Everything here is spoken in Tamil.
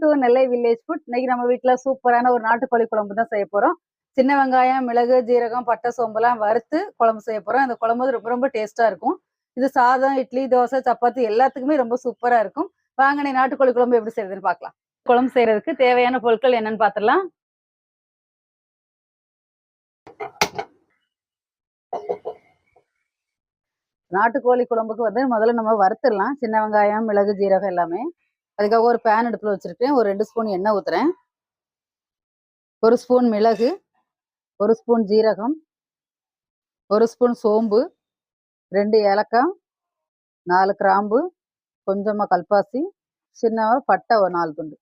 To Nellai village food. இன்னைக்கு நம்ம வீட்ல சூப்பரான ஒரு நாட்டுக்கோழி குழம்பு தான் செய்ய போறோம். சின்ன வெங்காயம், மிளகு, ஜீரகம், பட்டை, சோம்புலாம் வறுத்து குழம்பு செய்ய போறோம். இந்த குழம்பு ரொம்ப ரொம்ப டேஸ்ட்டா இருக்கும். இது சாதம், இட்லி, தோசை, சப்பாத்தி எல்லாத்துக்குமே ரொம்ப சூப்பரா இருக்கும். வாங்க இன்னைக்கு நாட்டுக்கோழி குழம்பு எப்படி செய்யறதுன்னு பார்க்கலாம். குழம்பு செய்யறதுக்கு தேவையான பொருட்கள் என்னன்னு பார்த்துடலாம். நாட்டுக்கோழி குழம்புக்கு வந்து முதல்ல நம்ம வறுத்துடலாம். சின்ன வெங்காயம், மிளகு, ஜீரகம் எல்லாமே. அதுக்காக ஒரு பேன் அடுப்புல வச்சிருக்கேன். ஒரு 2 ஸ்பூன் எண்ணெய் ஊத்துறேன். 1 ஸ்பூன் மிளகு, 1 ஸ்பூன் ஜீரகம், 1 ஸ்பூன் சோம்பு, 2 ஏலக்காய், 4 கிராம்பு, கொஞ்சமா கல்பாசி, சின்னவா பட்டை ஒரு 4 துண்டு.